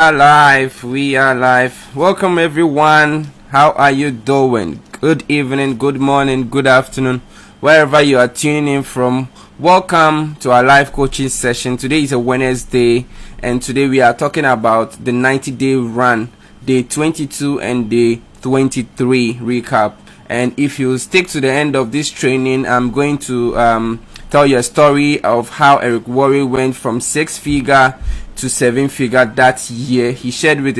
We are live. Welcome everyone. How are you doing? Good evening, good morning, good afternoon, wherever you are tuning in from. Welcome to our live coaching session. Today is a Wednesday, and today we are talking about the 90-day run, day 22 and day 23 recap. And if you stick to the end of this training, I'm going to tell you a story of how Eric Worre went from 6-figure to 7-figure that year. He shared with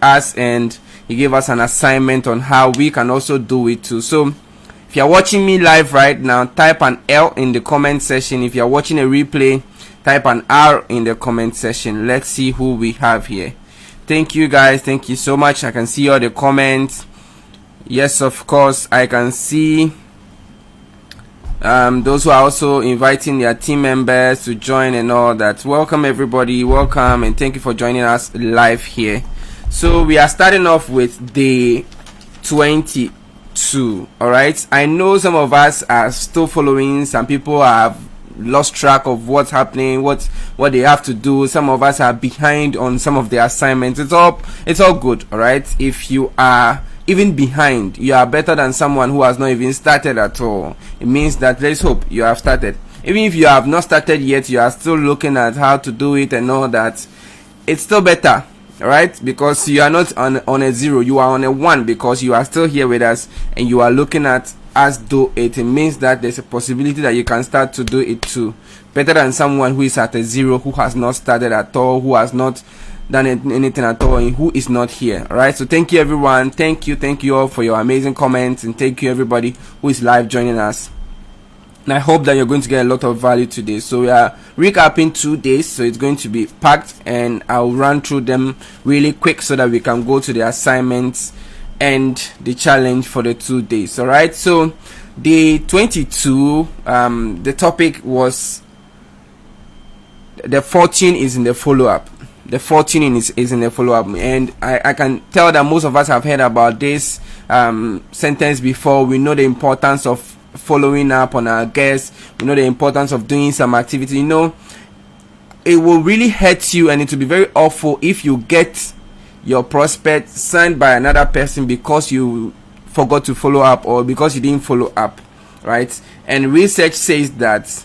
us, and he gave us an assignment on how we can also do it too. So if you're watching me live right now, type an L in the comment section. If you're watching a replay, type an R in the comment section. Let's see who we have here. Thank you guys, thank you so much. I can see all the comments. Yes, of course, I can see those who are also inviting their team members to join and all that. Welcome everybody, welcome, and thank you for joining us live here. So we are starting off with day 22. all right, I know some of us are still following. Some people have lost track of what's happening, what they have to do. Some of us are behind on some of the assignments. It's all good. All right, if you are even behind, you are better than someone who has not even started at all. It means that let's hope you have started. Even if you have not started yet, you are still looking at how to do it and all that. It's still better, all right, because you are not on a 0, you are on a 1, because you are still here with us and you are looking at us do it. It means that there's a possibility that you can start to do it too. Better than someone who is at a 0, who has not started at all, who has not done anything at all, and who is not here. All right, so thank you everyone, thank you all for your amazing comments, and thank you everybody who is live joining us. And I hope that you're going to get a lot of value today. So we are recapping 2 days, so it's going to be packed, and I'll run through them really quick so that we can go to the assignments and the challenge for the 2 days. All right, so day 22, the topic was the 14 is in the follow-up. The 14 is in the follow-up, and I can tell that most of us have heard about this sentence before. We know the importance of following up on our guests. We know the importance of doing some activity. You know, it will really hurt you, and it will be very awful if you get your prospect signed by another person because you forgot to follow up or because you didn't follow up, right? And research says that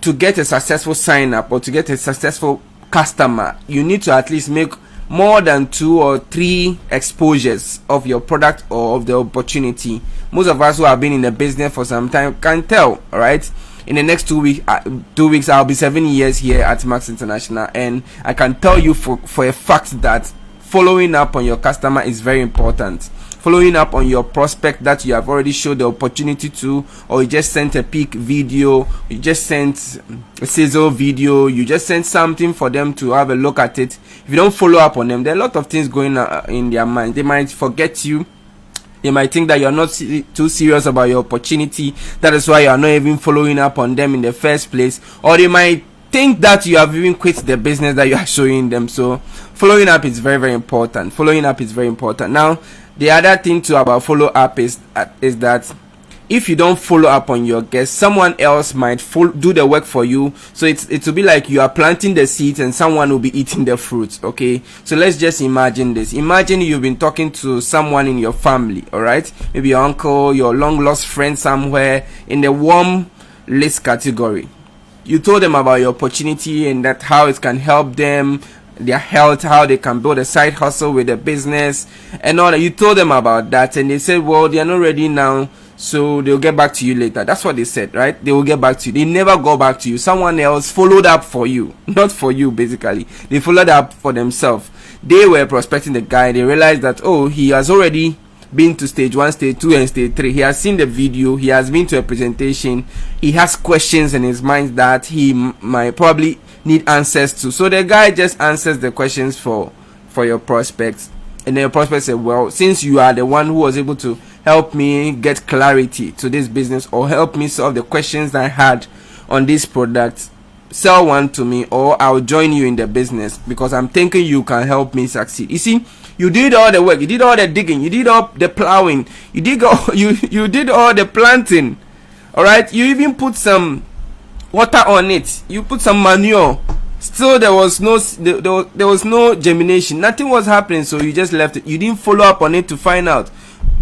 to get a successful sign up or to get a successful customer, you need to at least make more than 2 or 3 exposures of your product or of the opportunity. Most of us who have been in the business for some time can tell. All right, in the next 2 weeks I'll be 7 years here at Max International, and I can tell you for a fact that following up on your customer is very important. Following up on your prospect that you have already showed the opportunity to, or you just sent a peek video, you just sent a sizzle video, you just sent something for them to have a look at it. If you don't follow up on them, there are a lot of things going on in their mind. They might forget you. They might think that you're not too serious about your opportunity. That is why you are not even following up on them in the first place. Or they might think that you have even quit the business that you are showing them. So following up is very, very important. Following up is very important. Now, the other thing too about follow up is that if you don't follow up on your guests, someone else might do the work for you. So it will be like you are planting the seeds and someone will be eating the fruits. Okay, so let's just imagine this. Imagine you've been talking to someone in your family, all right, maybe your uncle, your long lost friend somewhere in the warm list category. You told them about your opportunity and that how it can help them, their health, how they can build a side hustle with a business and all that. You told them about that, and they said, well, they are not ready now, so they'll get back to you later. That's what they said, right? They will get back to you. They never go back to you. Someone else followed up for you, not for you. Basically, they followed up for themselves. They were prospecting the guy. They realized that, oh, he has already been to stage 1, stage 2, and stage 3. He has seen the video, he has been to a presentation, he has questions in his mind that he might probably need answers to. So the guy just answers the questions for your prospects, and then your prospect said, well, since you are the one who was able to help me get clarity to this business or help me solve the questions that I had on this product, sell one to me, or I'll join you in the business because I'm thinking you can help me succeed. You see, you did all the work, you did all the digging, you did all the plowing, you did all the planting. All right, you even put some water on it, you put some manure, Still, there was no germination. Nothing was happening, so you just left it. You didn't follow up on it to find out,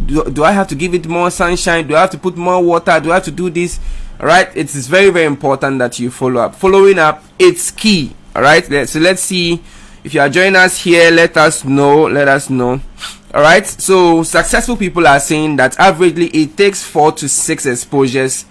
do I have to give it more sunshine? Do I have to put more water? Do I have to do this? All right, it is very, very important that you follow up. Following up, it's key. All right, so let's see. If you are joining us here, let us know. All right, so successful people are saying that averagely it takes 4 to 6 exposures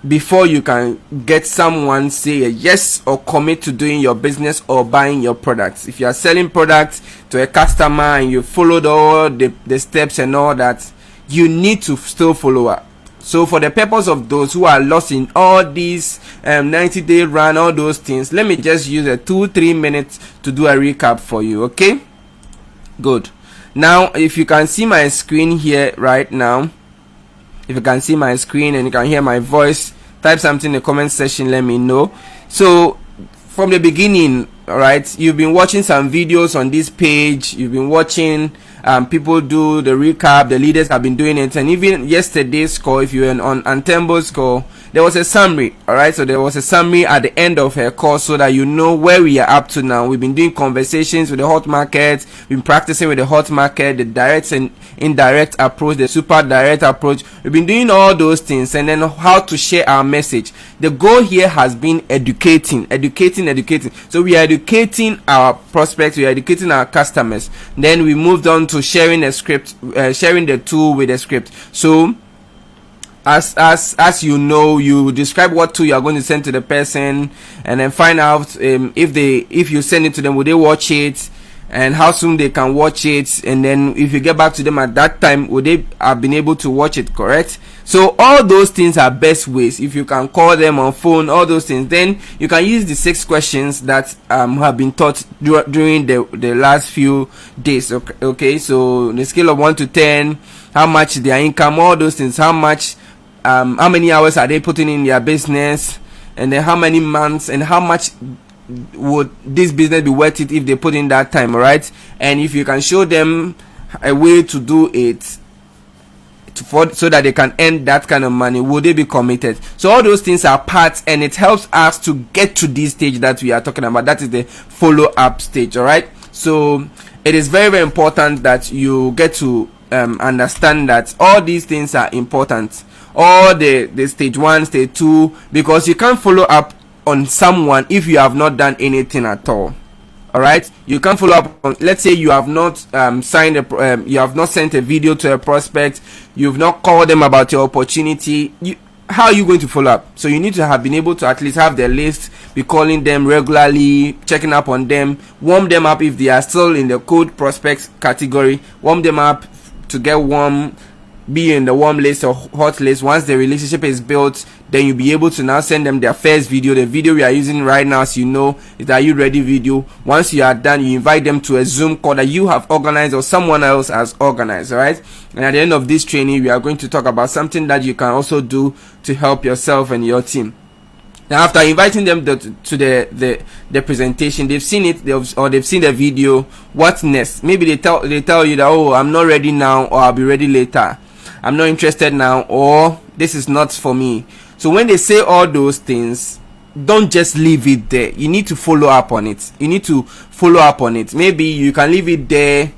before you can get someone say a yes or commit to doing your business or buying your products. If you are selling products to a customer and you followed all the steps and all that, you need to still follow up. So for the purpose of those who are lost in all these 90-day run, all those things, let me just use a 2-3 minutes to do a recap for you. Okay, good. Now if you can see my screen here right now, if you can see my screen and you can hear my voice, type something in the comment section, let me know. So from the beginning, all right, you've been watching some videos on this page, you've been watching people do the recap, the leaders have been doing it, and even yesterday's call, if you were on Antembo's call, there was a summary. All right, so there was a summary at the end of her call so that you know where we are up to now. We've been doing conversations with the hot market, we've been practicing with the hot market, the direct and indirect approach, the super direct approach. We've been doing all those things, and then how to share our message. The goal here has been educating. So we are educating our prospects, we are educating our customers. Then we moved on to sharing a script, sharing the tool with a script. So as you know, you describe what tool you are going to send to the person, and then find out if you send it to them, will they watch it, and how soon they can watch it, and then if you get back to them at that time, would they have been able to watch it, correct? So all those things are best ways. If you can call them on phone, all those things, then you can use the 6 questions that have been taught during the last few days. Okay, so the scale of 1 to 10, how much their income, all those things, how many hours are they putting in their business, and then how many months, and how much would this business be worth it if they put in that time. All right, and if you can show them a way to do it so that they can earn that kind of money, would they be committed? So all those things are parts, and it helps us to get to this stage that we are talking about. That is the follow-up stage. All right, so it is very, very important that you get to understand that all these things are important, all the stage 1, stage 2, because you can't follow up on someone if you have not done anything at all. All right, you can't follow up on, let's say you have not you have not sent a video to a prospect, you've not called them about your opportunity. How are you going to follow up? So you need to have been able to at least have their list, be calling them regularly, checking up on them, warm them up if they are still in the cold prospects category, warm them up to get warm, be in the warm list or hot list. Once the relationship is built, then you'll be able to now send them their first video. The video we are using right now, as you know, is the Are You Ready video. Once you are done, you invite them to a Zoom call that you have organized or someone else has organized. All right, and at the end of this training, we are going to talk about something that you can also do to help yourself and your team. Now, after inviting them to the presentation, they've seen it, they've seen the video. What next? Maybe they tell you that, oh, I'm not ready now, or I'll be ready later. I'm not interested now, or this is not for me. So when they say all those things, don't just leave it there. You need to follow up on it. Maybe you can leave it there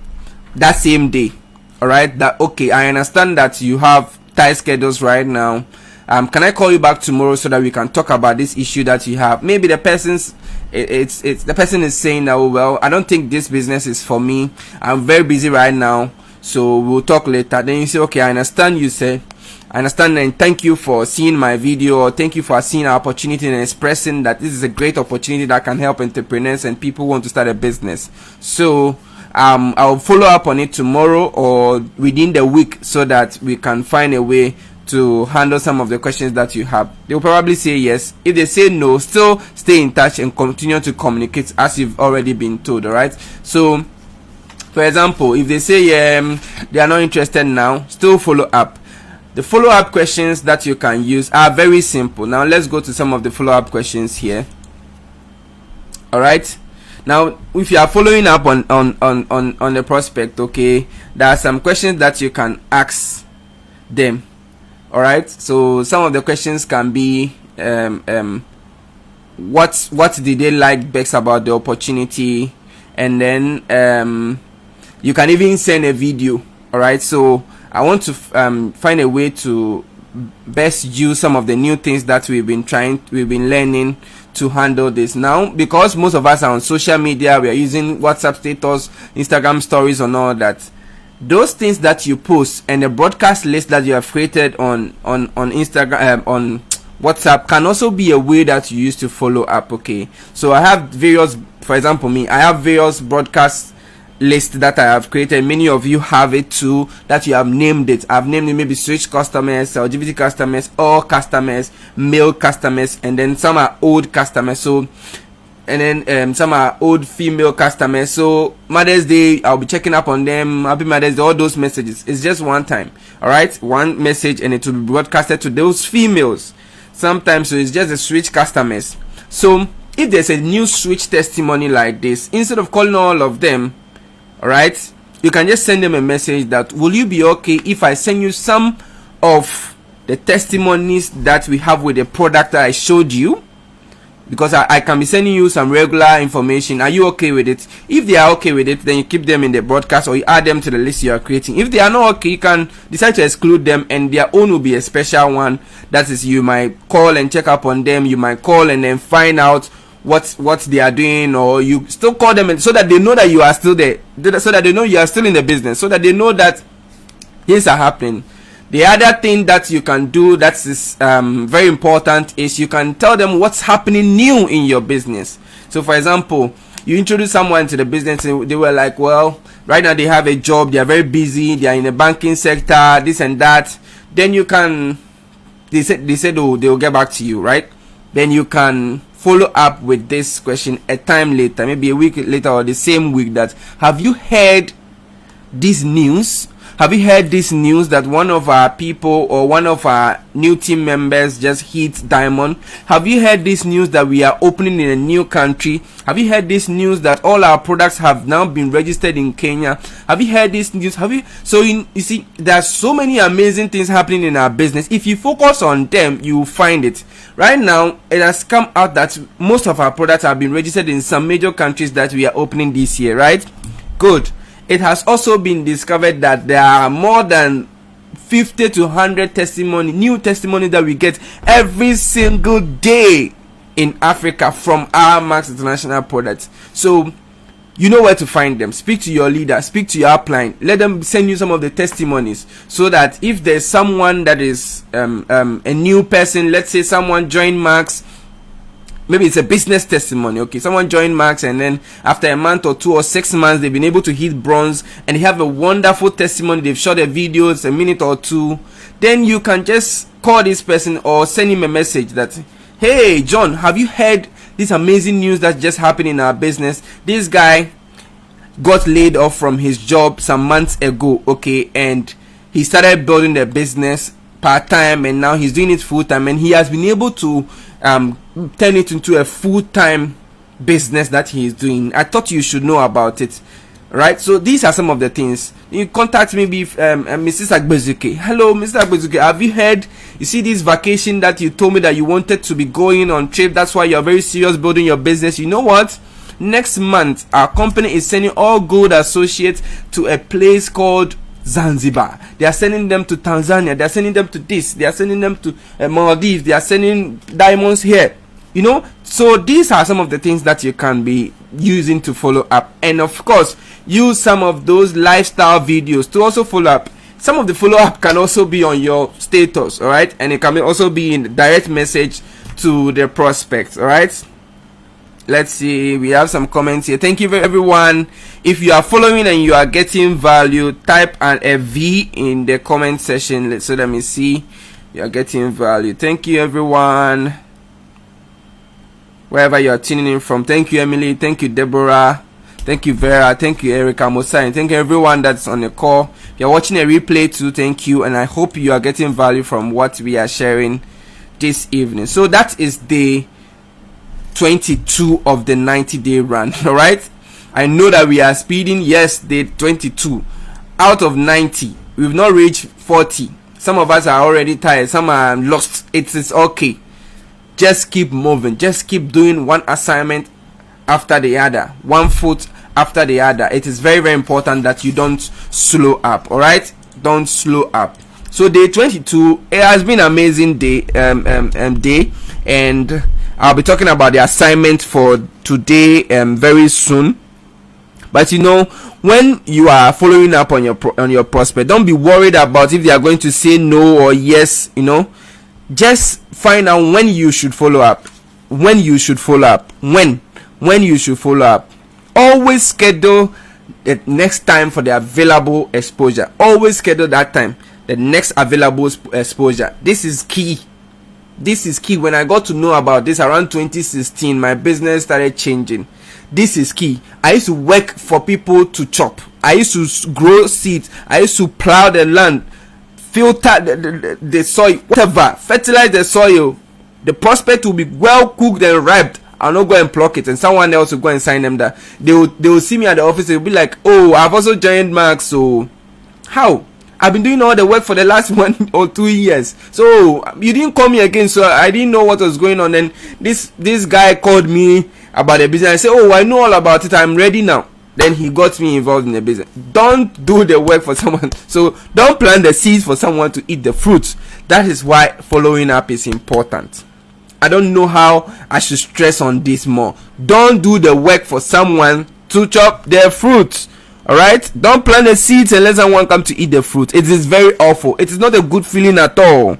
that same day. All right, that okay, I understand that you have tight schedules right now. Can I call you back tomorrow so that we can talk about this issue that you have? Maybe the the person is saying that, oh, well, I don't think this business is for me. I'm very busy right now, so we'll talk later. Then you say, okay, I understand. You say, I understand, and thank you for seeing my video, or thank you for seeing our opportunity and expressing that this is a great opportunity that can help entrepreneurs and people who want to start a business. So I'll follow up on it tomorrow or within the week so that we can find a way to handle some of the questions that you have. They'll probably say yes. If they say no, still stay in touch and continue to communicate as you've already been told. All right, so for example, if they say they are not interested now, still follow up. The follow-up questions that you can use are very simple. Now let's go to some of the follow-up questions here. All right, now if you are following up on the prospect, okay, there are some questions that you can ask them. All right, so some of the questions can be what did they like best about the opportunity, and then you can even send a video. All right, so I want to find a way to best use some of the new things that we've been learning to handle this now, because most of us are on social media. We are using WhatsApp status, Instagram stories, and all that. Those things that you post and the broadcast list that you have created on Instagram, on WhatsApp, can also be a way that you use to follow up. Okay, so I have various, for example, I have various broadcast list that I have created. Many of you have it too, that you have named it. I've named it maybe switch customers, LGBT customers, all customers, male customers, and then some are old customers. So, and then some are old female customers. So Mother's Day, I'll be checking up on them. Happy Mother's Day, all those messages. It's just one time. All right, one message, and it will be broadcasted to those females. Sometimes, so it's just the switch customers. So if there's a new switch testimony like this, instead of calling all of them, all right, you can just send them a message that, will you be okay if I send you some of the testimonies that we have with the product that I showed you? Because I can be sending you some regular information. Are you okay with it? If they are okay with it, then you keep them in the broadcast, or you add them to the list you are creating. If they are not okay, you can decide to exclude them, and their own will be a special one. That is, you might call and check up on them. You might call and then find out what they are doing, or you still call them, and so that they know that you are still there, so that they know you are still in the business, so that they know that things are happening. The other thing that you can do that is very important is you can tell them what's happening new in your business. So for example, you introduce someone to the business and they were like, well, right now they have a job, they are very busy, they are in the banking sector, this and that. Then you can, they said oh, they will get back to you, right? Then you can follow up with this question a time later, maybe a week later or the same week, that, have you heard this news? Have you heard this news that one of our people or one of our new team members just hit diamond? Have you heard this news that we are opening in a new country? Have you heard this news that all our products have now been registered in Kenya? Have you heard this news? So you see, there's so many amazing things happening in our business. If you focus on them, you will find it. Right now, it has come out that most of our products have been registered in some major countries that we are opening this year, right? Good. It has also been discovered that there are more than 50 to 100 new testimonies that we get every single day in Africa from our Max International products. So you know where to find them. Speak to your leader, speak to your upline, let them send you some of the testimonies, so that if there's someone that is a new person, let's say someone joined Max, maybe it's a business testimony. Okay, someone joined Max, and then after a month or 2 or 6 months, they've been able to hit bronze, and they have a wonderful testimony. They've shot a video, it's a minute or two. Then you can just call this person or send him a message that, hey John, have you heard this amazing news that just happened in our business? This guy got laid off from his job some months ago, okay, and he started building the business part-time, and now he's doing it full-time, and he has been able to turn it into a full-time business that he is doing. I thought you should know about it, right? So these are some of the things. You contact maybe Mrs. Agbezuke. Hello, Mr. Agbezuke, have you heard? You see this vacation that you told me that you wanted to be going on trip, that's why you're very serious building your business. You know what? Next month, our company is sending all good associates to a place called Zanzibar. They are sending them to Tanzania. They are sending them to this. They are sending them to Maldives. They are sending diamonds here. You know, so these are some of the things that you can be using to follow up. And of course, use some of those lifestyle videos to also follow up. Some of the follow up can also be on your status, all right, and it can also be in direct message to the prospect, all right. Let's see, we have some comments here. Thank you everyone. If you are following and you are getting value, type a V in the comment section. So let me see, you are getting value. Thank you everyone, wherever you are tuning in from. Thank you Emily, thank you Deborah, thank you Vera, thank you Erica, Mosa, and thank you everyone that's on the call. If you're watching a replay too, thank you, and I hope you are getting value from what we are sharing this evening. So that is day 22 of the 90-day run. All right, I know that we are speeding. Yes, day 22 out of 90. We've not reached 40. Some of us are already tired, some are lost. It is okay. just keep moving, just keep doing one assignment after the other, one foot after the other. It is very, very important that you don't slow up. All right, don't slow up. So day 22, it has been an amazing day, and I'll be talking about the assignment for today very soon. But you know, when you are following up on your prospect, don't be worried about if they are going to say no or yes. You know, just find out when you should follow up, when you should follow up, when you should follow up. Always schedule the next time for the available exposure. Always schedule that time, the next available exposure. This is key. This is key. When I got to know about this around 2016, my business started changing. This is key. I used to work for people to chop. I used to grow seeds. I used to plow the land, filter the soil, whatever, fertilize the soil. The prospect will be well cooked and ripe. I'll not go and pluck it, and someone else will go and sign them that. They will see me at the office. They'll be like, "Oh, I've also joined Mark." So how? I've been doing all the work for the last 1 or 2 years. So you didn't call me again, so I didn't know what was going on. And this guy called me about the business. I said, "Oh, I know all about it. I'm ready now." Then he got me involved in the business. Don't do the work for someone. So don't plant the seeds for someone to eat the fruits. That is why following up is important. I don't know how I should stress on this more. Don't do the work for someone to chop their fruits. Alright? Don't plant the seeds and let someone come to eat the fruit. It is very awful. It is not a good feeling at all.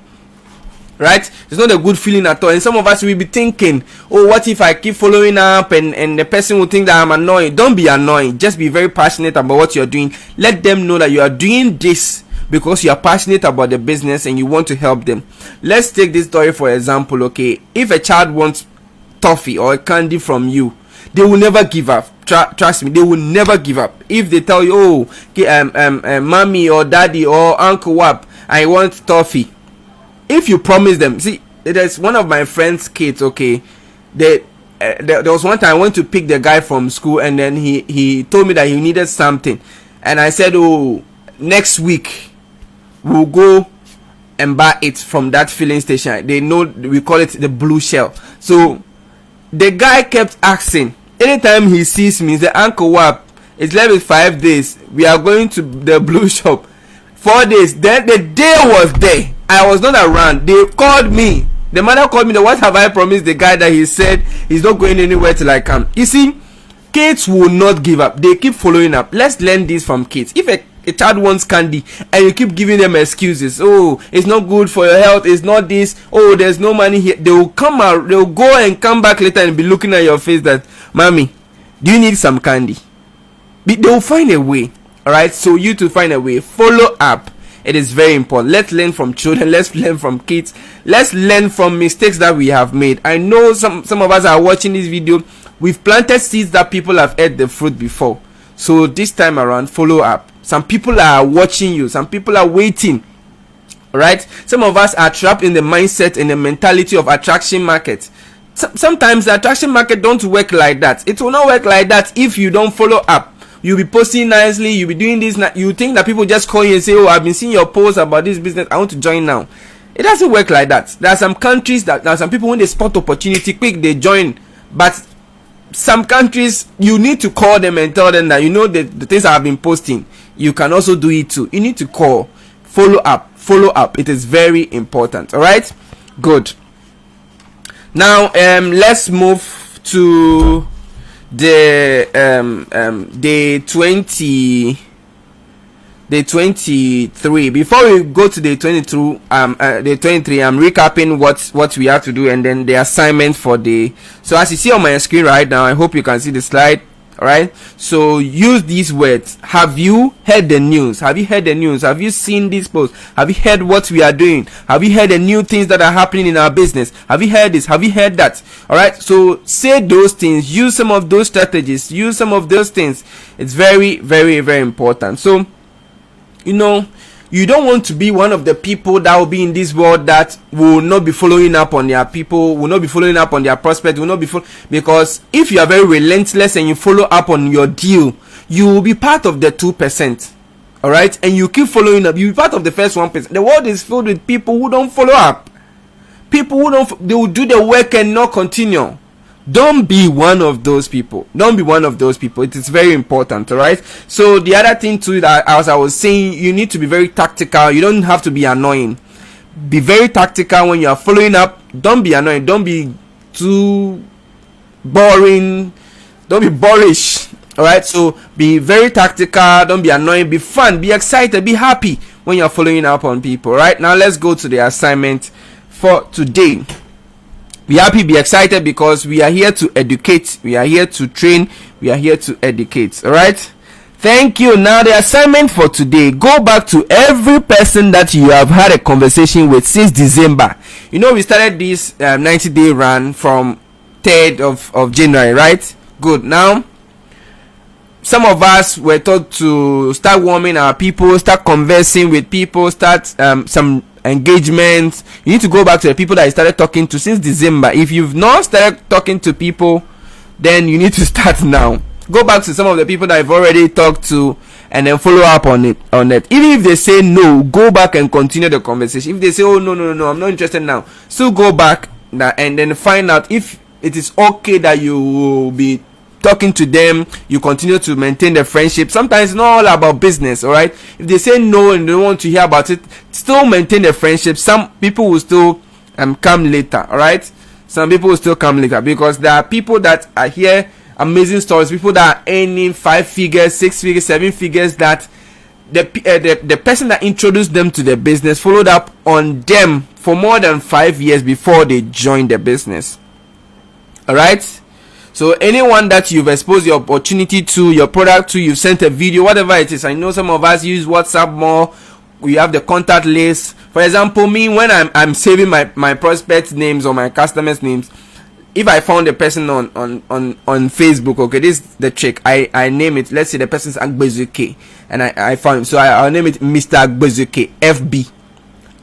Right? It's not a good feeling at all. And some of us will be thinking, oh, what if I keep following up and the person will think that I'm annoying? Don't be annoying. Just be very passionate about what you're doing. Let them know that you are doing this because you are passionate about the business and you want to help them. Let's take this story for example. Okay, if a child wants toffee or a candy from you, they will never give up. Trust me, they will never give up. If they tell you, oh, mommy or daddy or uncle Wap, I want toffee. If you promise them, see, there's one of my friend's kids. Okay, there was one time I went to pick the guy from school, and then he told me that he needed something, and I said, oh, next week we'll go and buy it from that filling station. They know we call it the blue shell. So the guy kept asking. Anytime he sees me, he said, "Uncle Wap, it's left with 5 days. We are going to the blue shop." 4 days. Then the day was there. I was not around. They called me. The mother called me. What have I promised the guy that he said he's not going anywhere till I come? You see, kids will not give up. They keep following up. Let's learn this from kids. If a child wants candy and you keep giving them excuses, oh, it's not good for your health, it's not this, oh, there's no money here, they will come out, they will go and come back later and be looking at your face that, "Mommy, do you need some candy?" They will find a way. All right, so you to find a way. Follow up. It is very important. Let's learn from children. Let's learn from kids. Let's learn from mistakes that we have made. I know some of us are watching this video. We've planted seeds that people have ate the fruit before. So this time around, follow up. Some people are watching you. Some people are waiting. Right? Some of us are trapped in the mindset and the mentality of attraction market. Sometimes the attraction market don't work like that. It will not work like that if you don't follow up. You'll be posting nicely. You'll be doing this. You think that people just call you and say, "Oh, I've been seeing your post about this business. I want to join now." It doesn't work like that. There are some countries there are some people when they spot opportunity quick they join. But some countries you need to call them and tell them that you know the things I've been posting. You can also do it too. You need to call, follow up. It is very important. All right, good. Now let's move to the day 23. Before we go to day 22, day 23, I'm recapping what we have to do and then the assignment for the. So as you see on my screen right now, I hope you can see the slide. All right, so use these words. Have you heard the news? Have you heard the news? Have you seen this post? Have you heard what we are doing? Have you heard the new things that are happening in our business? Have you heard this? Have you heard that? All right, so say those things. Use some of those strategies. Use some of those things. It's very, very, very important. So, you know, you don't want to be one of the people that will be in this world that will not be following up on their people, will not be following up on their prospect, will not be because if you are very relentless and you follow up on your deal, you will be part of the 2%. All right, and you keep following up, you'll be part of the first 1%. The world is filled with people who don't follow up. People who they will do the work and not continue. Don't be one of those people. Don't be one of those people. It is very important, all right? So the other thing too, that as I was saying, you need to be very tactical. You don't have to be annoying. Be very tactical when you are following up. Don't be annoying. Don't be too boring. Don't be boorish. All right, so be very tactical. Don't be annoying. Be fun. Be excited. Be happy when you're following up on people. All right, now let's go to the assignment for today. Be happy, be excited, because we are here to educate. We are here to train. We are here to educate. All right. Thank you. Now the assignment for today: go back to every person that you have had a conversation with since December. You know, we started this 90-day run from 3rd of January, right? Good. Now, some of us were taught to start warming our people, start conversing with people, start some engagements. You need to go back to the people that you started talking to since December. If you've not started talking to people, then you need to start now. Go back to some of the people that I've already talked to and then follow up on it. Even if they say no, go back and continue the conversation. If they say, oh, no, I'm not interested now, still go back and then find out if it is okay that you will be talking to them. You continue to maintain the friendship. Sometimes it's not all about business, all right? If they say no and they don't want to hear about it, still maintain the friendship. Some people will still come later, all right? Some people will still come later, because there are people that are here, amazing stories, people that are earning 5 figures, 6 figures, 7 figures, that the person that introduced them to the business followed up on them for more than 5 years before they joined the business. All right. So anyone that you've exposed your opportunity to, your product to, you've sent a video, whatever it is. I know some of us use WhatsApp more. We have the contact list. For example, me, when I'm saving my prospects names or my customers names, if I found a person on Facebook, okay, this is the trick. I name it. Let's say the person's Agbezuke, and I found him. So I'll name it Mr. Agbezuke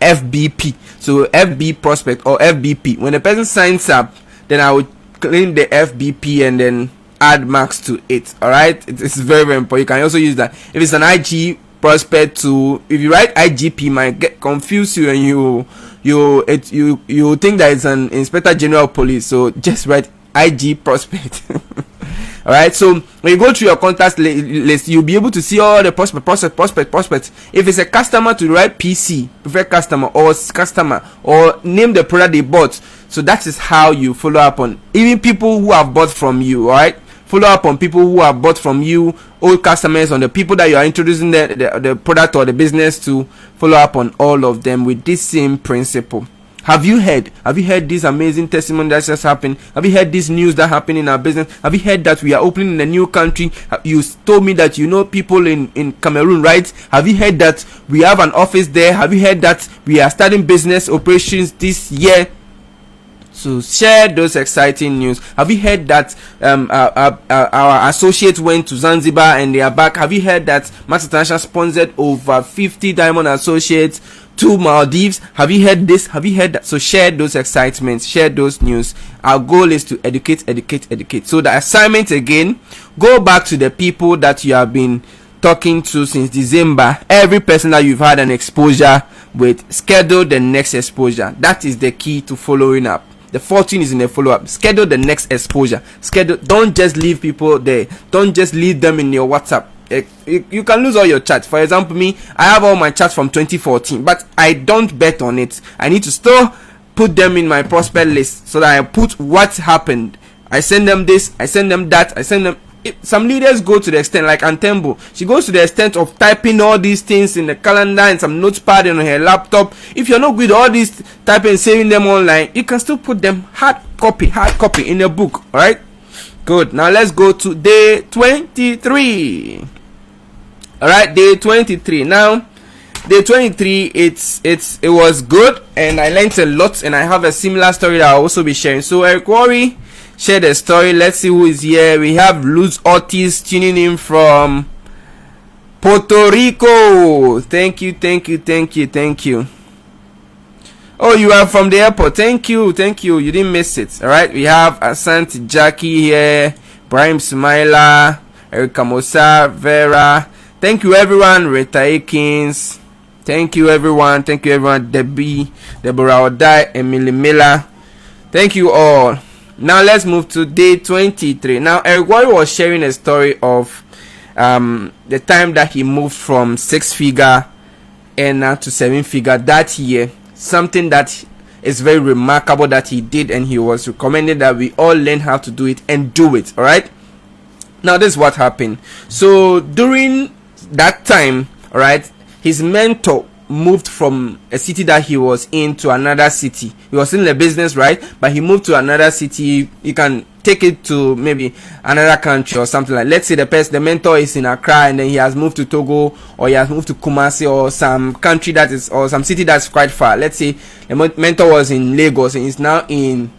FBP. So FB prospect or FBP. When the person signs up, then I would claim the FBP and then add marks to it. All right, it's very, very important. You can also use that if it's an IG prospect. To if you write IGP, might get confused you, and you think that it's an Inspector General Police. So just write IG prospect. All right, so when you go through your contact list, you'll be able to see all the prospects. If it's a customer, to write PC, preferred customer, or name the product they bought. So that is how you follow up on even people who have bought from you. All right, follow up on people who have bought from you, old customers, on the people that you are introducing the product or the business to. Follow up on all of them with this same principle. Have you heard this amazing testimony that just happened? Have you heard this news that happened in our business? Have you heard that we are opening in a new country? You told me that you know people in Cameroon, right? Have you heard that we have an office there? Have you heard that we are starting business operations this year? So share those exciting news. Have you heard that our associates went to Zanzibar and they are back? Have you heard that Max International sponsored over 50 Diamond Associates to Maldives? Have you heard this? Have you heard that? So share those excitements, share those news. Our goal is to educate. So the assignment again, go back to the people that you have been talking to since December. Every person that you've had an exposure with, schedule the next exposure. That is the key to following up. The fortune is in the follow-up. Schedule the next exposure. Don't just leave people there. Don't just leave them in your WhatsApp. You can lose all your chats. For example, me, I have all my chats from 2014, but I don't bet on it. I need to still put them in my prospect list, so that I put what happened. I send them this, I send them that, I send them. Some leaders go to the extent, like Antembo, she goes to the extent of typing all these things in the calendar and some notepad on her laptop. If you're not good at all these typing and saving them online, you can still put them hard copy in a book. All right, good. Now let's go to day 23. All right, day 23. Now day 23, it was good, and I learned a lot, and I have a similar story that I'll also be sharing. So Eric Worry share the story. Let's see who is here. We have Luz Ortiz tuning in from Puerto Rico. Thank you. Oh, you are from the airport. Thank you. You didn't miss it. All right, we have Asante Jackie here, Brahim Sumaila, Erika Mosa, Vera. Thank you everyone. Rita Akins, Thank you everyone. Thank you everyone. Debbie, Deborah Odai, Emily Miller. Thank you all. Now let's move to day 23. Now Eric Worre was sharing a story of the time that he moved from 6-figure earner to 7-figure that year. Something that is very remarkable that he did, and he was recommended that we all learn how to do it and do it. All right. Now this is what happened. So during that time, all right, his mentor moved from a city that he was in to another city. He was in the business, right? But he moved to another city. You can take it to maybe another country or something like. Let's say the mentor is in Accra, and then he has moved to Togo, or he has moved to Kumasi, or some country that is, or some city that's quite far. Let's say the mentor was in Lagos and is now in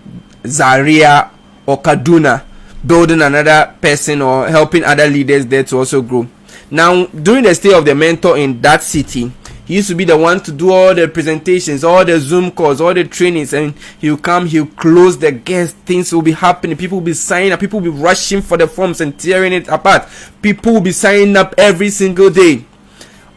Zaria or Kaduna, building another person or helping other leaders there to also grow. Now, during the stay of the mentor in that city, he used to be the one to do all the presentations, all the Zoom calls, all the trainings, and he'll come, he'll close the guests, things will be happening, people will be signing up, people will be rushing for the forms and tearing it apart. People will be signing up every single day.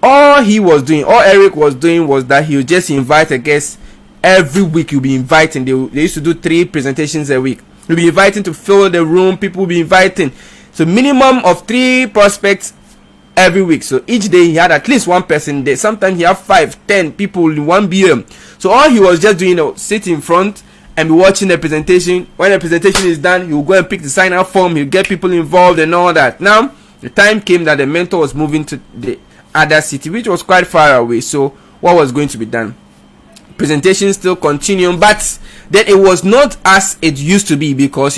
All he was doing, all Eric was doing, was that he would just invite a guest every week. He'll be inviting. They used to do 3 presentations a week. He'll be inviting to fill the room, people will be inviting. So minimum of 3 prospects every week. So each day he had at least one person there. Sometimes he had 5, 10 people in one BM. So all he was just doing was sit in front and be watching the presentation. When the presentation is done, he will go and pick the sign up form. He'll get people involved and all that. Now the time came that the mentor was moving to the other city, which was quite far away. So what was going to be done? Presentation still continuing, but then it was not as it used to be, because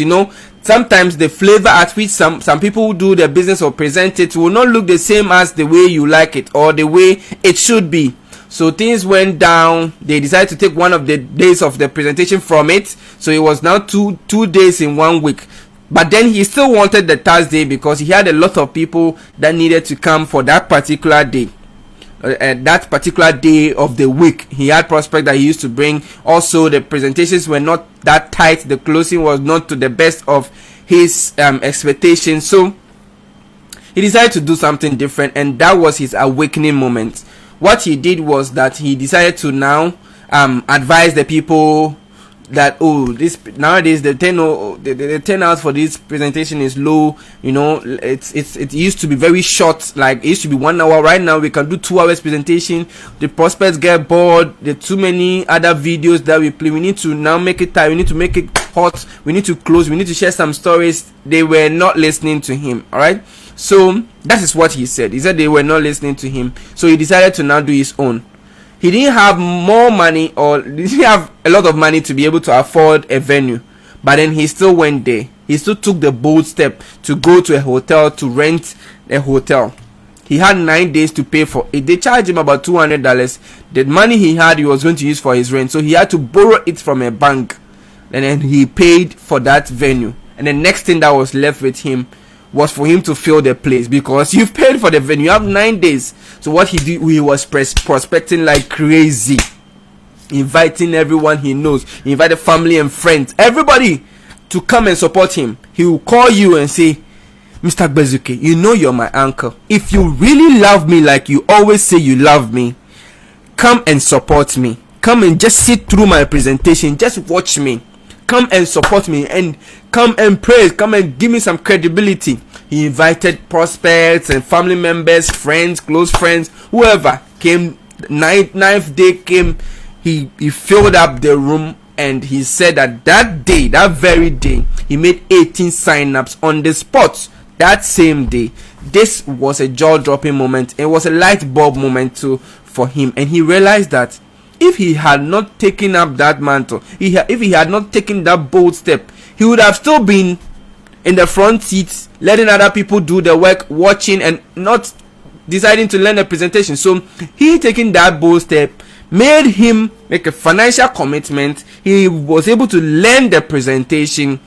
sometimes the flavor at which some people do the business or present it will not look the same as the way you like it or the way it should be. So things went down. They decided to take one of the days of the presentation from it, so it was now two days in 1 week. But then he still wanted the Thursday because he had a lot of people that needed to come for that particular day. That particular day of the week, he had prospect that he used to bring. Also, the presentations were not that tight. The closing was not to the best of his expectations. So he decided to do something different, and that was his awakening moment. What he did was that he decided to now advise the people that this nowadays the turnout for this presentation is low. It used to be very short, like it used to be 1 hour. Right now we can do 2 hours presentation. The prospects get bored. There are too many other videos that we play. We need to now make it tight. We need to make it hot. We need to close. We need to share some stories. They were not listening to him. All right, so that is what he said. He said they were not listening to him, so he decided to now do his own. He didn't have more money, or he didn't have a lot of money to be able to afford a venue, but then he still went there. He still took the bold step to go to a hotel, to rent a hotel. He had 9 days to pay for it. They charged him about $200. The money he had, he was going to use for his rent, so he had to borrow it from a bank, and then he paid for that venue. And the next thing that was left with him was for him to fill the place, because you've paid for the venue. You have 9 days. So what he did, he was prospecting like crazy, inviting everyone he knows. He invited family and friends, everybody, to come and support him. He will call you and say, Mr. Bezuke, you're my uncle. If you really love me like you always say you love me, come and support me. Come and just sit through my presentation. Just watch me. Come and support me, and come and praise. Come and give me some credibility. He invited prospects and family members, friends, close friends, whoever came. Ninth day came. He filled up the room, and he said that very day, he made 18 sign-ups on the spot. That same day, this was a jaw-dropping moment. It was a light bulb moment too for him, and he realized that if he had not taken up that mantle, if he had not taken that bold step, he would have still been in the front seats, letting other people do the work, watching, and not deciding to learn the presentation. So he taking that bold step made him make a financial commitment. He was able to learn the presentation,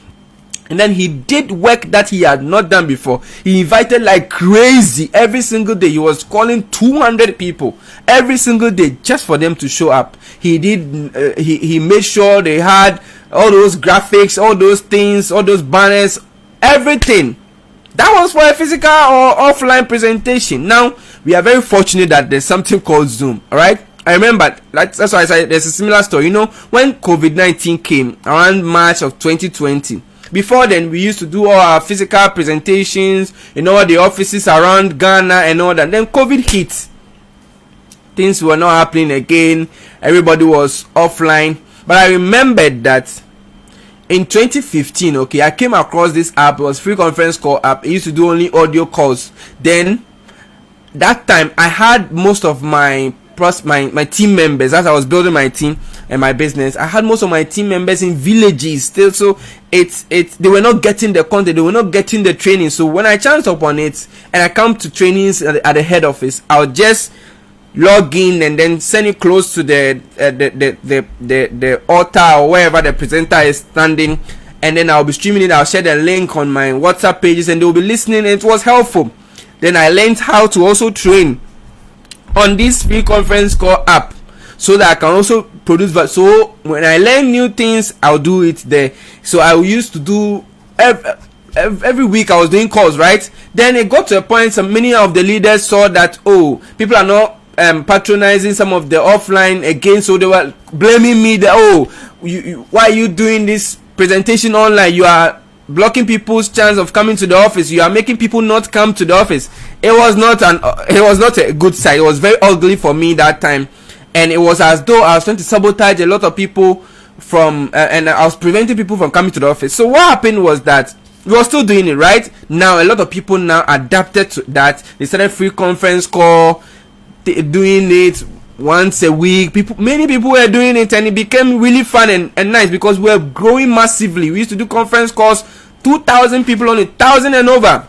and then he did work that he had not done before. He invited like crazy every single day. He was calling 200 people every single day just for them to show up. He did. He made sure they had all those graphics, all those things, all those banners, everything. That was for a physical or offline presentation. Now we are very fortunate that there's something called Zoom. All right. I remember that's why I said there's a similar story. When COVID-19 came around March of 2020. Before then, we used to do all our physical presentations in all the offices around Ghana and all that. Then COVID hit. Things were not happening again. Everybody was offline. But I remembered that in 2015, okay, I came across this app. It was free conference call app. It used to do only audio calls. Then that time I had most of my team members, as I was building my team and my business. I had most of my team members in villages still, so they were not getting the content, they were not getting the training. So when I chanced upon it and I come to trainings at the head office, I'll just log in and then send it close to the altar or wherever the presenter is standing, and then I'll be streaming it. I'll share the link on my WhatsApp pages and they'll be listening. It was helpful. Then I learned how to also train on this free conference call app so that I can also produce. So when I learn new things, I'll do it there. So I used to do every week I was doing calls, right? Then it got to a point many of the leaders saw that people are not patronizing some of the offline again, so they were blaming me that why are you doing this presentation online? You are blocking people's chance of coming to the office. You are making people not come to the office. It was not a good sight. It was very ugly for me that time, and it was as though I was trying to sabotage a lot of people from and I was preventing people from coming to the office. So what happened was that we were still doing it right now. A lot of people now adapted to that. They started free conference call, doing it once a week. Many people were doing it, and it became really fun and nice because we were growing massively. We used to do conference calls, 2,000 people on it, 1,000 and over.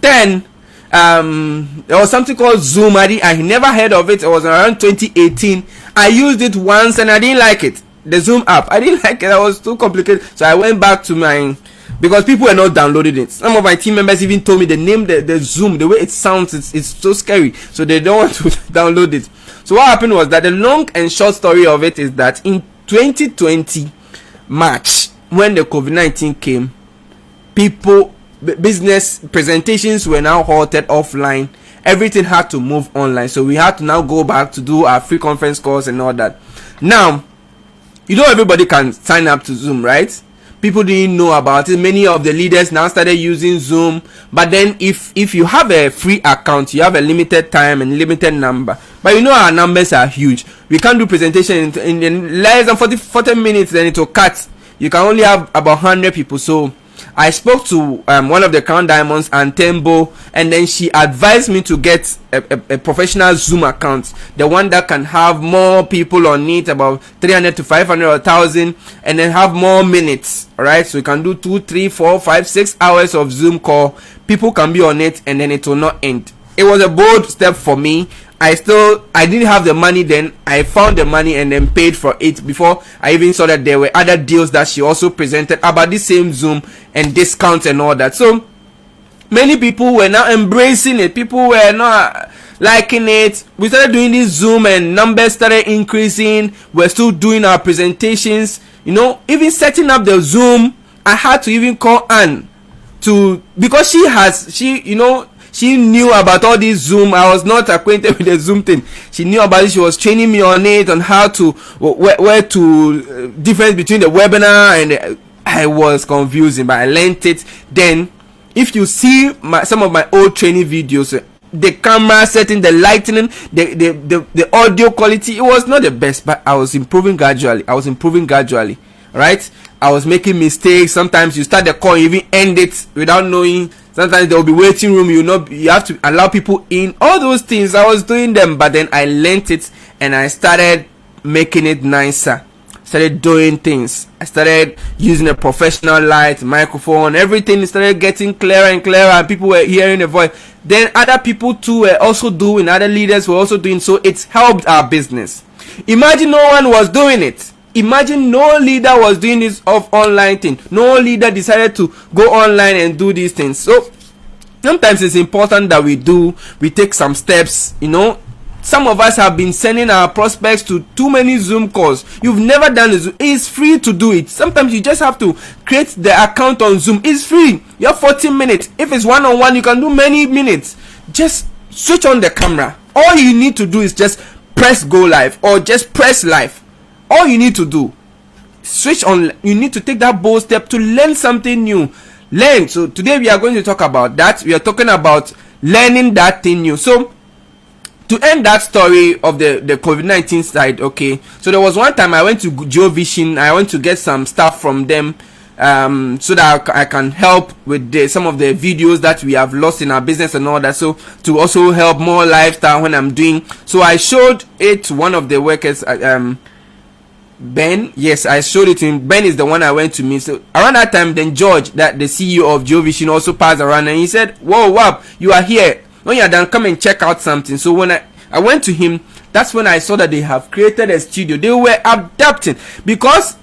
Then there was something called Zoom. I never heard of it. It was around 2018. I used it once and I didn't like it. The Zoom app, I didn't like it. It was too complicated. So I went back to because people were not downloading it. Some of my team members even told me the name, the Zoom, the way it sounds, it's so scary. So they don't want to download it. So what happened was that the long and short story of it is that in 2020 March, when the COVID-19 came, business presentations were now halted offline. Everything had to move online. So we had to now go back to do our free conference calls and all that. Now, everybody can sign up to Zoom, right? People didn't know about it. Many of the leaders now started using Zoom. But then if you have a free account, you have a limited time and limited number. But our numbers are huge. We can't do presentation in less than 40 minutes, then it will cut. You can only have about 100 people. So I spoke to one of the Crown Diamonds, Antembo, and then she advised me to get a professional Zoom account, the one that can have more people on it, about 300 to 500 or 1,000, and then have more minutes. All right, so you can do 2, 3, 4, 5, 6 hours of Zoom call. People can be on it, and then it will not end. It was a bold step for me. I didn't have the money then. I found the money and then paid for it before I even saw that there were other deals that she also presented about the same Zoom and discounts and all that. So many people were now embracing it. People were not liking it. We started doing this Zoom and numbers started increasing. We're still doing our presentations. Even setting up the Zoom, I had to even call Anne because she knew about all this Zoom. I was not acquainted with the Zoom thing. She knew about it. She was training me on it, on how to, where to, difference between the webinar and I was confusing, but I learned it. Then, if you see some of my old training videos, the camera setting, the lighting, the audio quality, it was not the best, but I was improving gradually. Right? I was making mistakes. Sometimes you start the call, you even end it without knowing. Sometimes there will be waiting room. You have to allow people in. All those things, I was doing them, but then I learned it and I started making it nicer. Started doing things. I started using a professional light, microphone, everything started getting clearer and clearer, and people were hearing the voice. Then other people too were also doing. Other leaders were also doing. So it's helped our business. Imagine no one was doing it. Imagine no leader was doing this online thing. No leader decided to go online and do these things. So sometimes it's important that we take some steps, Some of us have been sending our prospects to too many Zoom calls. You've never done a Zoom. It's free to do it. Sometimes you just have to create the account on Zoom. It's free. You have 14 minutes. If it's one-on-one, you can do many minutes. Just switch on the camera. All you need to do is just press go live or just press live. All you need to do, switch on. You need to take that bold step to learn something new. Learn. So today we are going to talk about that. We are talking about learning that thing new. So to end that story of the COVID-19 side, okay, so there was one time I went to GeoVision. I went to get some stuff from them, so that I can help with some of the videos that we have lost in our business and all that. So to also help more lifestyle when I'm doing. So I showed it to one of the workers, Ben. Yes, I showed it to him. Ben is the one I went to meet. So around that time, then George, that the CEO of GeoVision, also passed around and he said, "Whoa, wow, you are here. When you're done, come and check out something." So when I went to him, that's when I saw that they have created a studio. They were adapting because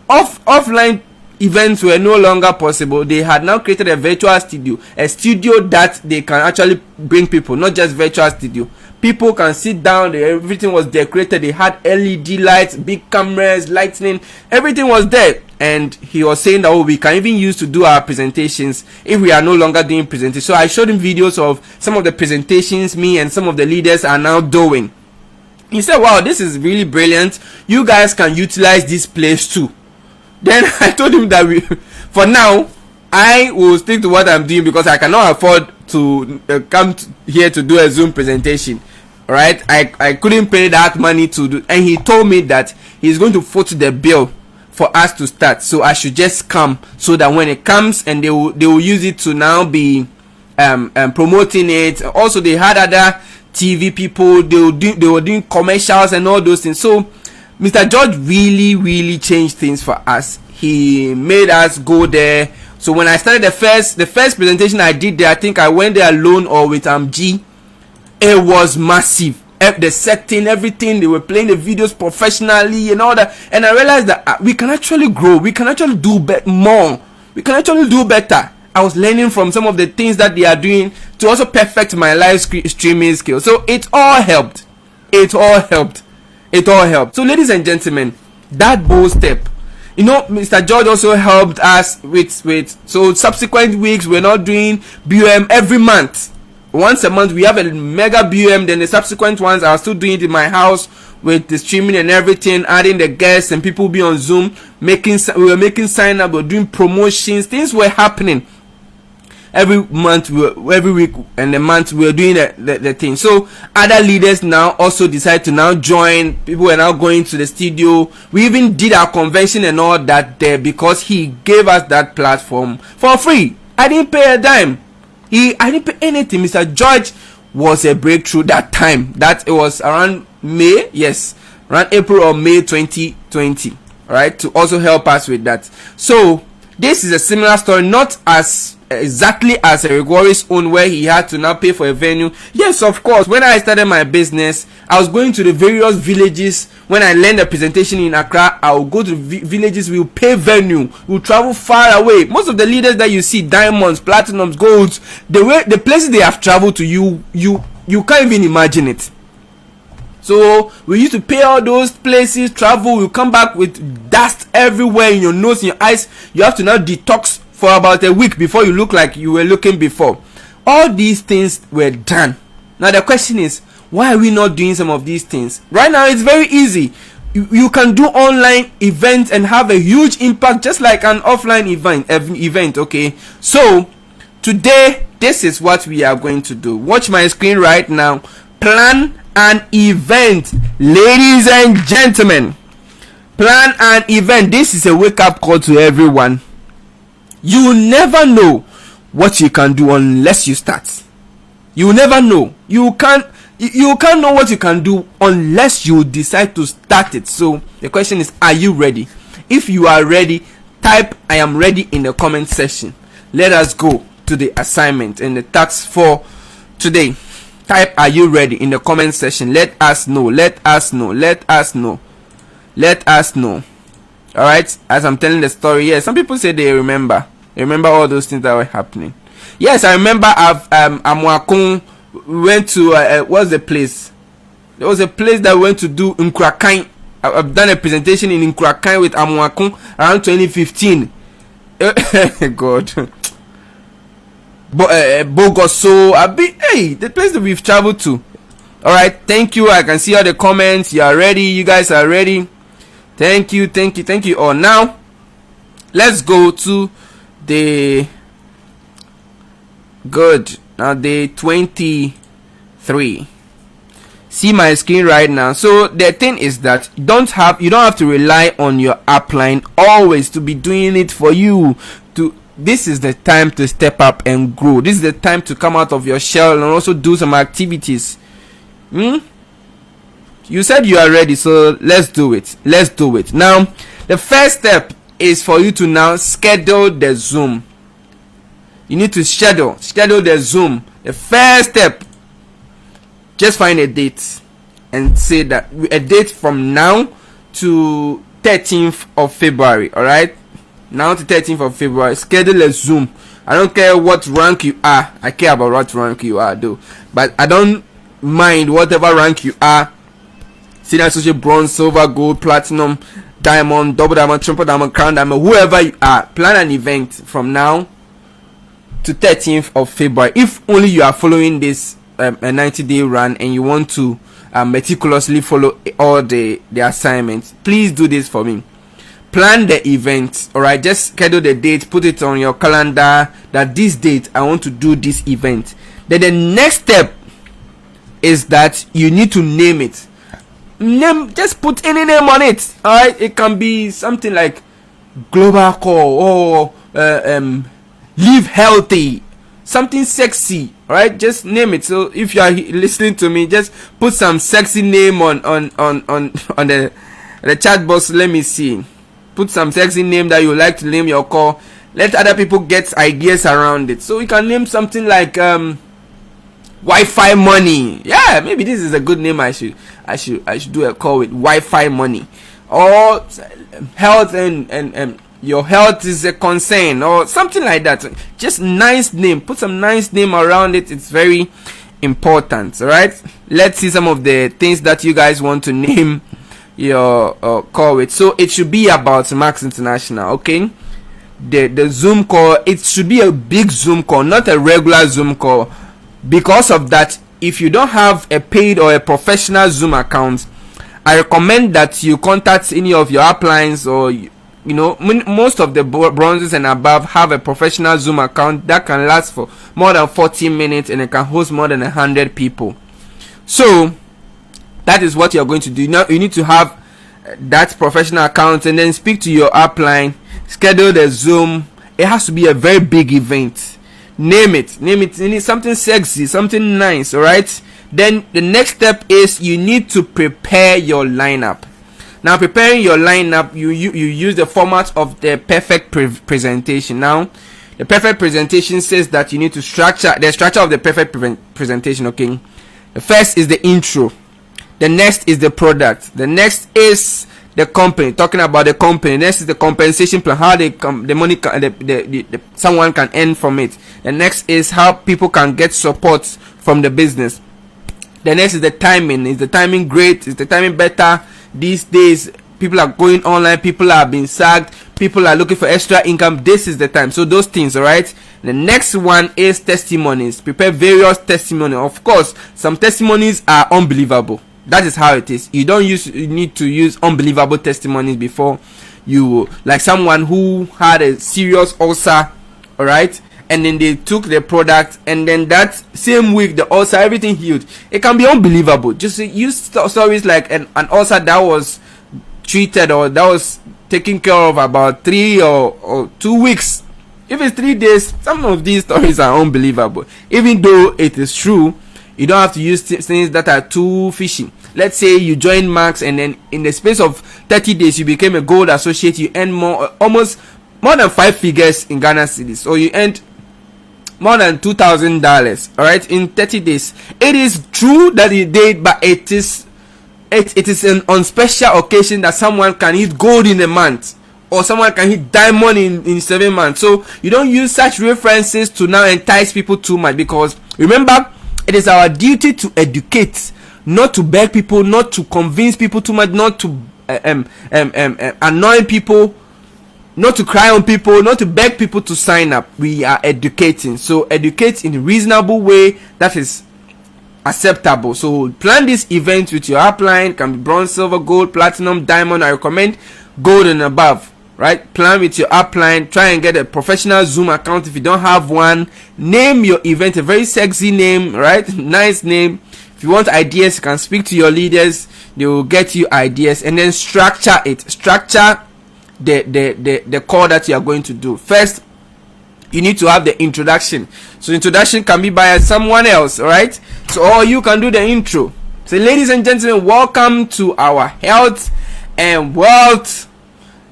offline events were no longer possible. They had now created a virtual studio, a studio that they can actually bring people, not just virtual studio. People can sit down. Everything was decorated. They had LED lights, big cameras, lightning. Everything was there. And he was saying that, oh, we can even use to do our presentations if we are no longer doing presentations. So I showed him videos of some of the presentations me and some of the leaders are now doing. He said, wow, this is really brilliant. You guys can utilize this place too. Then I told him that for now, I will stick to what I'm doing because I cannot afford to come here to do a Zoom presentation. Right? I couldn't pay that money to do, and he told me that he's going to foot the bill for us to start. So I should just come so that when it comes and they will use it to now be promoting it. Also, they had other TV people. They were doing commercials and all those things. So Mr. George really changed things for us. He made us go there. So when I started the first presentation I did there, I think I went there alone or with G. It was massive. The setting, everything, they were playing the videos professionally and all that. And I realized that we can actually grow. We can actually do more. We can actually do better. I was learning from some of the things that they are doing to also perfect my live streaming skills. So it all helped. It all helped. It all helped. So ladies and gentlemen, that bold step. You know, Mr. George also helped us with so subsequent weeks we're not doing BUM every month. Once a month we have a mega BUM, then the subsequent ones I'll still doing it in my house with the streaming and everything, adding the guests and people be on Zoom, we were making sign up, we were doing promotions, things were happening. Every month, every week and the month we were doing the thing. So other leaders now also decide to now join. People are now going to the studio. We even did our convention and all that there because he gave us that platform for free. I didn't pay a dime. I didn't pay anything. Mr. George was a breakthrough that time. That it was around May, yes, around April or May 2020, right? To also help us with that. So this is a similar story, not as exactly as Erigori's own, where he had to now pay for a venue. Yes, of course. When I started my business, I was going to the various villages. When I learned a presentation in Accra, I will go to villages. We will pay venue. We will travel far away. Most of the leaders that you see, diamonds, platinums, golds, the places they have traveled to, you can't even imagine it. So we used to pay all those places, travel. You come back with dust everywhere in your nose, in your eyes. You have to now detox for about a week before you look like you were looking before. All these things were done. Now the question is, why are we not doing some of these things? Right now it's very easy. You can do online events and have a huge impact just like an offline event, okay? So today this is what we are going to do. Watch my screen right now. Plan an event, ladies and gentlemen. Plan an event. This is a wake-up call to everyone. You never know what you can do unless you start. You never know. You can't know what you can do unless you decide to start it. So the question is, are you ready? If you are ready, type "I am ready" in the comment section. Let us go to the assignment and the task for today. Type "Are you ready" in the comment section. Let us know. Let us know. Let us know. Let us know. All right. As I'm telling the story, yes, some people say they remember. They remember all those things that were happening. Yes, I remember. Amwakun went to what's the place? There was a place that we went to do in Krakai. I've done a presentation in Krakai with Amuakun around 2015. God. Bogos. So the place that we've traveled to. All right, thank you. I can see all the comments. You are ready. You guys are ready. Thank you. Oh, now let's go to the good. Now day 23. See my screen right now. So the thing is that you don't have to rely on your upline always to be doing it for you. This is the time to step up and grow. This is the time to come out of your shell and also do some activities. You said you are ready, so let's do it. Now the first step is for you to now schedule the Zoom. You need to schedule the Zoom. The first step, just find a date and say that a date from now to 13th of February. All right, now to 13th of February, schedule a Zoom. I don't care what rank you are. I care about what rank you are though, but I don't mind whatever rank you are. Senior associate, bronze, silver, gold, platinum, diamond, double diamond, triple diamond, crown diamond, whoever you are. Plan an event from now to 13th of February. If only you are following this a 90-day run and you want to meticulously follow all the assignments, please do this for me. Plan the event. All right, just schedule the date, put it on your calendar that this date I want to do this event. Then the next step is that you need to name it. Just put any name on it. All right, it can be something like Global Call or Live Healthy, something sexy. All right, just name it. So if you are listening to me, just put some sexy name on the chat box. Let me see. Put some sexy name that you like to name your call. Let other people get ideas around it. So you can name something like Wi-Fi money. Yeah, maybe this is a good name. I should do a call with Wi-Fi money, or health and your health is a concern, or something like that. Just nice name. Put some nice name around it. It's very important. All right. Let's see some of the things that you guys want to name your call with. So it should be about Max International. Okay. The Zoom call. It should be a big Zoom call, not a regular Zoom call. Because of that, if you don't have a paid or a professional Zoom account, I recommend that you contact any of your uplines, or most of the bronzes and above have a professional Zoom account that can last for more than 40 minutes and it can host more than 100 people. So that is what you're going to do. Now you need to have that professional account and then speak to your upline, schedule the Zoom. It has to be a very big event. Name it. You need something sexy, something nice. All right. Then the next step is you need to prepare your lineup. Now, preparing your lineup, you use the format of the perfect presentation. Now, the perfect presentation says that you need to structure the structure of the perfect presentation. Okay. The first is the intro. The next is the product. The next is the company, talking about the company. Next is the compensation plan, how the money someone can earn from it. The next is how people can get support from the business. The next is the timing. Is the timing great? Is the timing better? These days people are going online, people are being sacked, people are looking for extra income. This is the time. So those things. All right. The next one is testimonies. Prepare various testimonies. Of course, some testimonies are unbelievable. That is how it is. You need to use unbelievable testimonies before you, like someone who had a serious ulcer, all right, and then they took the product, and then that same week the ulcer, everything healed. It can be unbelievable. Just use stories like an ulcer that was treated or that was taken care of about 3 or 2 weeks. If it's 3 days, some of these stories are unbelievable. Even though it is true, you don't have to use things that are too fishy. Let's say you join Max and then in the space of 30 days you became a gold associate. You earn almost more than 5 figures in Ghana cedis. So you earned more than $2,000. All right, in 30 days. It is true that you did, but it is on special occasion that someone can hit gold in a month, or someone can hit diamond in 7 months. So you don't use such references to now entice people too much, because remember, It is our duty to educate, not to beg people, not to convince people too much, not to annoy people, not to cry on people, not to beg people to sign up. We are educating. So educate in a reasonable way that is acceptable. So plan this event with your upline. It can be bronze, silver, gold, platinum, diamond. I recommend gold and above, right? Plan with your upline. Try and get a professional Zoom account if you don't have one. Name your event a very sexy name, right? Nice name. If you want ideas, you can speak to your leaders. They will get you ideas, and then structure it. Structure the call that you are going to do. First, you need to have the introduction. So introduction can be by someone else, all right? So or you can do the intro. So ladies and gentlemen, welcome to our health and wealth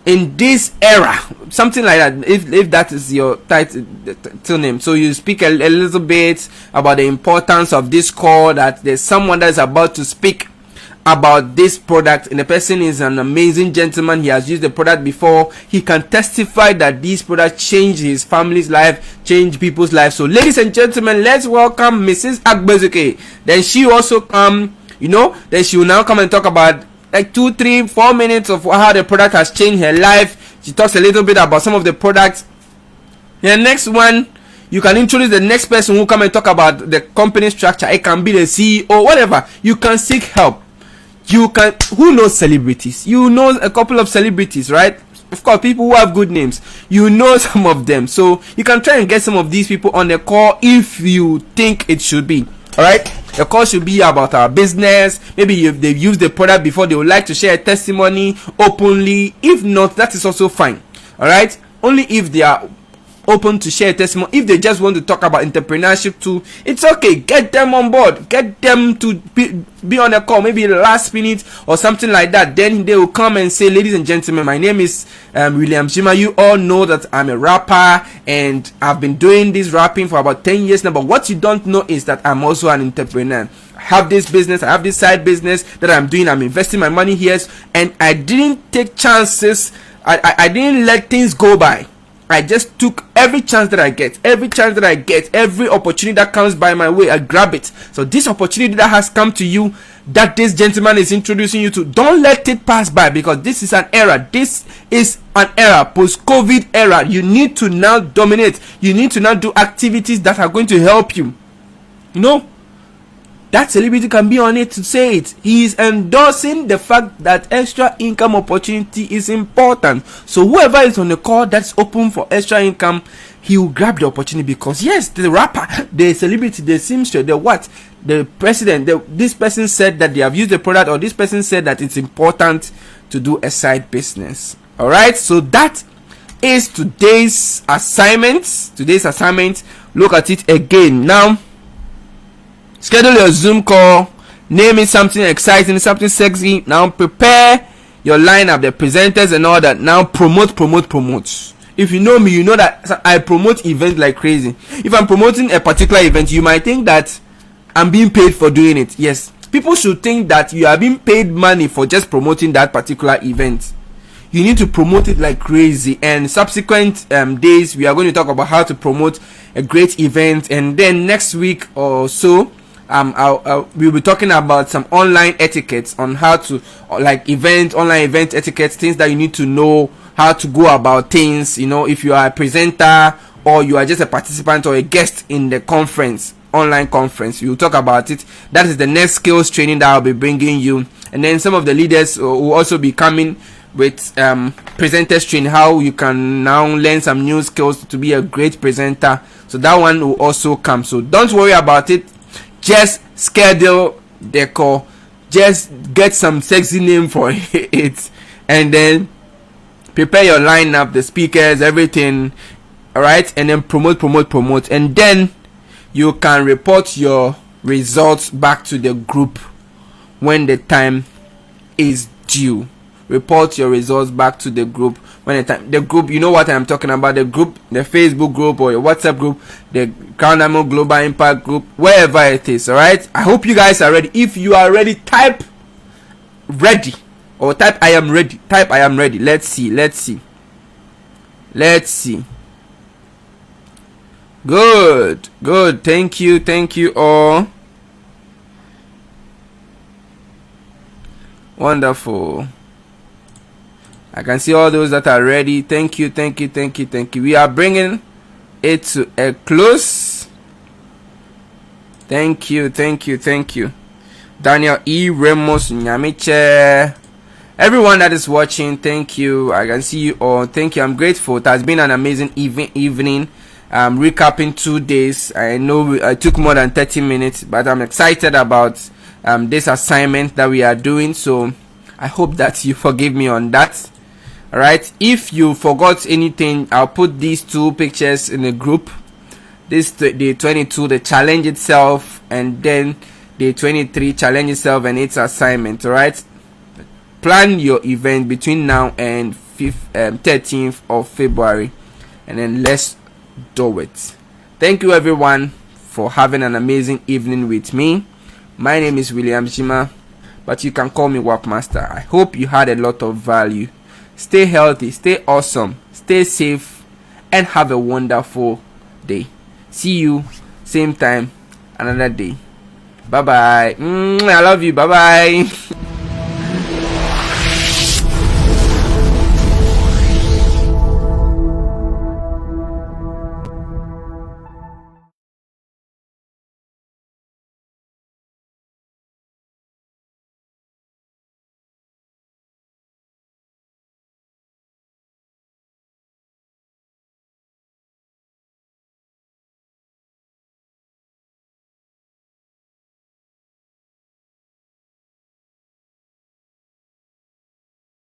in this era, something like that, if that is your title name. So you speak a little bit about the importance of this call, that there's someone that is about to speak about this product, and the person is an amazing gentleman. He has used the product before. He can testify that this product changed his family's life, changed people's lives. So ladies and gentlemen, let's welcome Mrs. Agbezuke. Then she also come, then she will now come and talk about like 2, 3, 4 minutes of how the product has changed her life. She talks a little bit about some of the products. The next one, you can introduce the next person who come and talk about the company structure. It can be the CEO, whatever. You can seek help. You can, who knows celebrities? You know a couple of celebrities, right? Of course, people who have good names. You know some of them. So you can try and get some of these people on the call if you think it should be. Alright? The call should be about our business. Maybe if they've used the product before, they would like to share a testimony openly. If not, that is also fine. Alright? Only if they are open to share testimony. If they just want to talk about entrepreneurship too, it's okay. Get them on board. Get them to be on a call, maybe last minute or something like that. Then they will come and say, ladies and gentlemen, my name is William Jima. You all know that I'm a rapper and I've been doing this rapping for about 10 years now. But what you don't know is that I'm also an entrepreneur. I have this business, I have this side business that I'm doing. I'm investing my money here, and I didn't take chances. I didn't let things go by. I just took every chance that I get, every opportunity that comes by my way, I grab it. So this opportunity that has come to you, that this gentleman is introducing you to, don't let it pass by, because this is an era. This is an era, post-COVID era. You need to now dominate. You need to now do activities that are going to help you. That celebrity can be on it to say it. He is endorsing the fact that extra income opportunity is important. So whoever is on the call that's open for extra income, he will grab the opportunity, because yes, the rapper, the celebrity, the seamstress, the president, this person said that they have used the product, or this person said that it's important to do a side business. All right. So that is today's assignment. Look at it again now. Schedule your Zoom call. Name it something exciting, something sexy. Now prepare your lineup, the presenters and all that. Now promote. If you know me, you know that I promote events like crazy. If I'm promoting a particular event, you might think that I'm being paid for doing it. Yes, people should think that you are being paid money for just promoting that particular event. You need to promote it like crazy. And subsequent days, we are going to talk about how to promote a great event. And then next week or so, we'll be talking about some online etiquettes on how to, like online event etiquettes, things that you need to know, how to go about things. If you are a presenter or you are just a participant or a guest in the online conference, we'll talk about it. That is the next skills training that I'll be bringing you. And then some of the leaders will also be coming with presenters training, how you can now learn some new skills to be a great presenter. So that one will also come. So don't worry about it. Just schedule the call. Just get some sexy name for it, and then prepare your lineup, the speakers, everything. All right, and then promote, and then you can report your results back to the group when the time is due. Report your results back to the group when the group, you know what I'm talking about, the group, the Facebook group or your WhatsApp group, the Crown Diamond Global Impact group, wherever it is. All right, I hope you guys are ready. If you are ready, type ready or type I am ready. Type I am ready. Let's see. Good. Thank you all. Wonderful. I can see all those that are ready. Thank you. We are bringing it to a close. Thank you. Daniel E. Ramos Nyamiche. Everyone that is watching, thank you. I can see you all. Thank you. I'm grateful. It has been an amazing evening. Recapping 2 days. I know it took more than 30 minutes, but I'm excited about this assignment that we are doing. So I hope that you forgive me on that. Alright, if you forgot anything, I'll put these 2 pictures in a group. This day 22, the challenge itself, and then day 23, challenge itself and its assignment. Alright, plan your event between now and 13th of February, and then let's do it. Thank you everyone for having an amazing evening with me. My name is William Shima, but you can call me Wapmaster. I hope you had a lot of value. Stay healthy, stay awesome, stay safe, and have a wonderful day. See you same time another day. Bye bye. I love you. Bye bye.